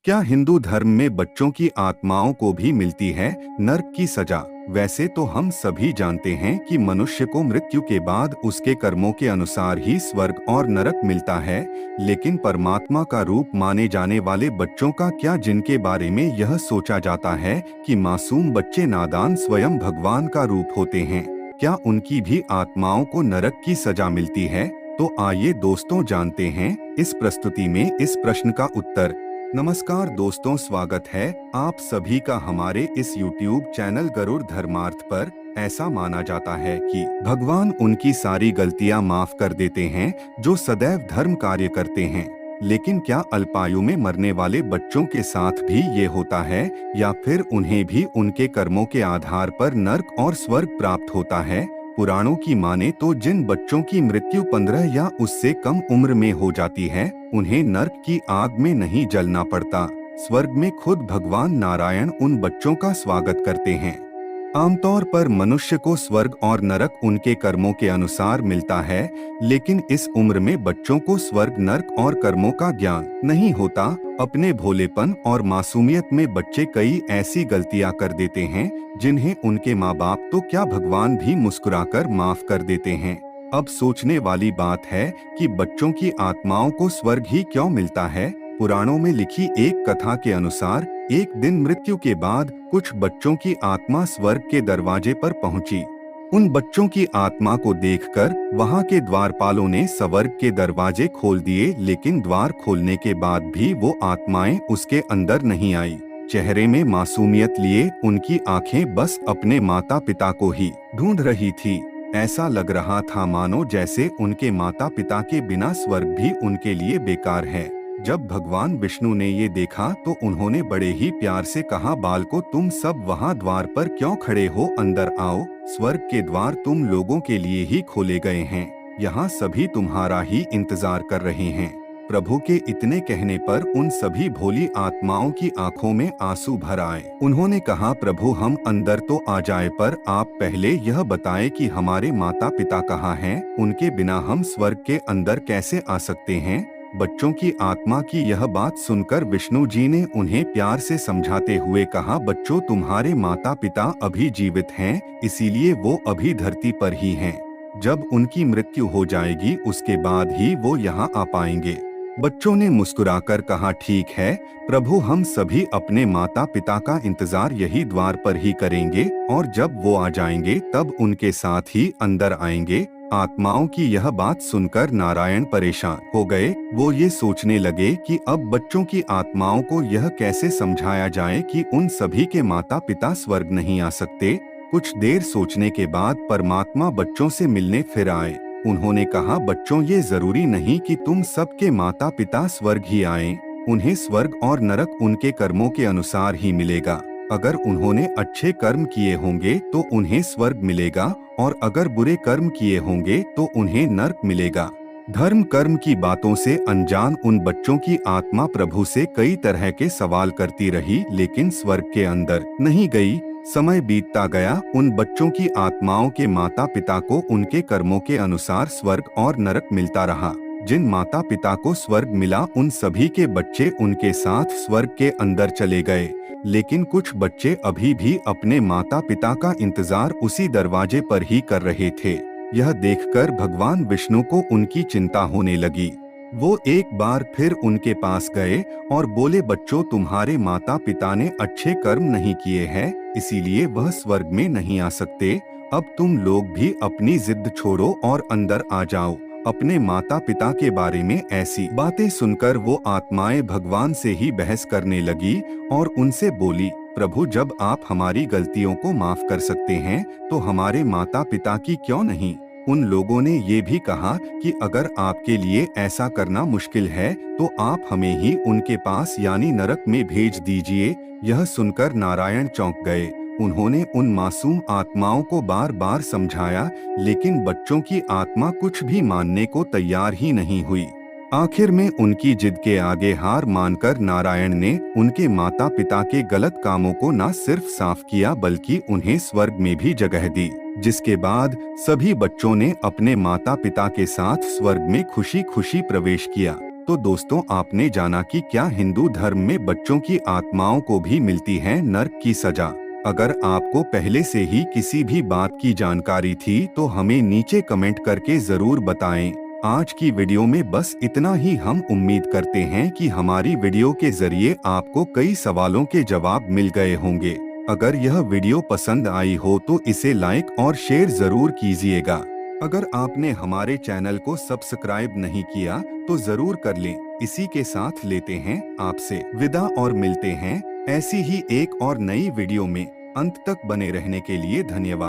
क्या हिंदू धर्म में बच्चों की आत्माओं को भी मिलती है नरक की सजा? वैसे तो हम सभी जानते हैं कि मनुष्य को मृत्यु के बाद उसके कर्मों के अनुसार ही स्वर्ग और नरक मिलता है, लेकिन परमात्मा का रूप माने जाने वाले बच्चों का क्या, जिनके बारे में यह सोचा जाता है कि मासूम बच्चे नादान स्वयं भगवान का रूप होते हैं, क्या उनकी भी आत्माओं को नरक की सजा मिलती है? तो आइए दोस्तों जानते हैं इस प्रस्तुति में इस प्रश्न का उत्तर। नमस्कार दोस्तों, स्वागत है आप सभी का हमारे इस YouTube चैनल गरुड़ धर्मार्थ पर। ऐसा माना जाता है कि भगवान उनकी सारी गलतियां माफ कर देते हैं जो सदैव धर्म कार्य करते हैं, लेकिन क्या अल्पायु में मरने वाले बच्चों के साथ भी ये होता है, या फिर उन्हें भी उनके कर्मों के आधार पर नर्क और स्वर्ग प्राप्त होता है? पुराणों की माने तो जिन बच्चों की मृत्यु 15 या उससे कम उम्र में हो जाती है, उन्हें नर्क की आग में नहीं जलना पड़ता। स्वर्ग में खुद भगवान नारायण उन बच्चों का स्वागत करते हैं। आमतौर पर मनुष्य को स्वर्ग और नरक उनके कर्मों के अनुसार मिलता है, लेकिन इस उम्र में बच्चों को स्वर्ग, नरक और कर्मों का ज्ञान नहीं होता। अपने भोलेपन और मासूमियत में बच्चे कई ऐसी गलतियां कर देते हैं जिन्हें उनके माँ बाप तो क्या, भगवान भी मुस्कुराकर माफ कर देते हैं। अब सोचने वाली बात है कि बच्चों की आत्माओं को स्वर्ग ही क्यों मिलता है। पुराणों में लिखी एक कथा के अनुसार एक दिन मृत्यु के बाद कुछ बच्चों की आत्मा स्वर्ग के दरवाजे पर पहुंची। उन बच्चों की आत्मा को देखकर वहां के द्वारपालों ने स्वर्ग के दरवाजे खोल दिए, लेकिन द्वार खोलने के बाद भी वो आत्माएं उसके अंदर नहीं आई। चेहरे में मासूमियत लिए उनकी आंखें बस अपने माता पिता को ही ढूंढ रही थी। ऐसा लग रहा था मानो जैसे उनके माता पिता के बिना स्वर्ग भी उनके लिए बेकार है। जब भगवान विष्णु ने ये देखा तो उन्होंने बड़े ही प्यार से कहा, बालको, तुम सब वहाँ द्वार पर क्यों खड़े हो? अंदर आओ। स्वर्ग के द्वार तुम लोगों के लिए ही खोले गए हैं, यहाँ सभी तुम्हारा ही इंतजार कर रहे हैं। प्रभु के इतने कहने पर उन सभी भोली आत्माओं की आंखों में आंसू भर आए। उन्होंने कहा, प्रभु, हम अंदर तो आ जाए, पर आप पहले यह बताएं कि हमारे माता पिता कहाँ हैं? उनके बिना हम स्वर्ग के अंदर कैसे आ सकते हैं? बच्चों की आत्मा की यह बात सुनकर विष्णु जी ने उन्हें प्यार से समझाते हुए कहा, बच्चों, तुम्हारे माता पिता अभी जीवित हैं, इसीलिए वो अभी धरती पर ही हैं। जब उनकी मृत्यु हो जाएगी उसके बाद ही वो यहाँ आ पाएंगे। बच्चों ने मुस्कुराकर कहा, ठीक है प्रभु, हम सभी अपने माता पिता का इंतजार यही द्वार पर ही करेंगे, और जब वो आ जाएंगे तब उनके साथ ही अंदर आएंगे। आत्माओं की यह बात सुनकर नारायण परेशान हो गए। वो ये सोचने लगे कि अब बच्चों की आत्माओं को यह कैसे समझाया जाए कि उन सभी के माता पिता स्वर्ग नहीं आ सकते। कुछ देर सोचने के बाद परमात्मा बच्चों से मिलने फिर आए। उन्होंने कहा, बच्चों, ये जरूरी नहीं कि तुम सबके माता पिता स्वर्ग ही आएं। उन्हें स्वर्ग और नरक उनके कर्मों के अनुसार ही मिलेगा। अगर उन्होंने अच्छे कर्म किए होंगे तो उन्हें स्वर्ग मिलेगा, और अगर बुरे कर्म किए होंगे तो उन्हें नरक मिलेगा। धर्म कर्म की बातों से अनजान उन बच्चों की आत्मा प्रभु से कई तरह के सवाल करती रही, लेकिन स्वर्ग के अंदर नहीं गई। समय बीतता गया, उन बच्चों की आत्माओं के माता पिता को उनके कर्मों के अनुसार स्वर्ग और नरक मिलता रहा। जिन माता पिता को स्वर्ग मिला उन सभी के बच्चे उनके साथ स्वर्ग के अंदर चले गए, लेकिन कुछ बच्चे अभी भी अपने माता पिता का इंतजार उसी दरवाजे पर ही कर रहे थे। यह देखकर भगवान विष्णु को उनकी चिंता होने लगी। वो एक बार फिर उनके पास गए और बोले, बच्चों, तुम्हारे माता पिता ने अच्छे कर्म नहीं किए हैं, इसीलिए वह स्वर्ग में नहीं आ सकते। अब तुम लोग भी अपनी जिद छोड़ो और अंदर आ जाओ। अपने माता पिता के बारे में ऐसी बातें सुनकर वो आत्माएं भगवान से ही बहस करने लगी और उनसे बोली, प्रभु, जब आप हमारी गलतियों को माफ कर सकते हैं तो हमारे माता पिता की क्यों नहीं? उन लोगों ने ये भी कहा कि अगर आपके लिए ऐसा करना मुश्किल है तो आप हमें ही उनके पास यानी नरक में भेज दीजिए। यह सुनकर नारायण चौंक गए। उन्होंने उन मासूम आत्माओं को बार बार समझाया, लेकिन बच्चों की आत्मा कुछ भी मानने को तैयार ही नहीं हुई। आखिर में उनकी जिद के आगे हार मानकर नारायण ने उनके माता पिता के गलत कामों को न सिर्फ साफ किया बल्कि उन्हें स्वर्ग में भी जगह दी, जिसके बाद सभी बच्चों ने अपने माता पिता के साथ स्वर्ग में खुशी खुशी प्रवेश किया। तो दोस्तों, आपने जाना कि क्या हिंदू धर्म में बच्चों की आत्माओं को भी मिलती है नर्क की सजा? अगर आपको पहले से ही किसी भी बात की जानकारी थी तो हमें नीचे कमेंट करके जरूर बताएं। आज की वीडियो में बस इतना ही। हम उम्मीद करते हैं कि हमारी वीडियो के जरिए आपको कई सवालों के जवाब मिल गए होंगे। अगर यह वीडियो पसंद आई हो तो इसे लाइक और शेयर जरूर कीजिएगा। अगर आपने हमारे चैनल को सब्सक्राइब नहीं किया तो जरूर कर लें। इसी के साथ लेते हैं आपसे विदा और मिलते हैं ऐसी ही एक और नई वीडियो में। अंत तक बने रहने के लिए धन्यवाद।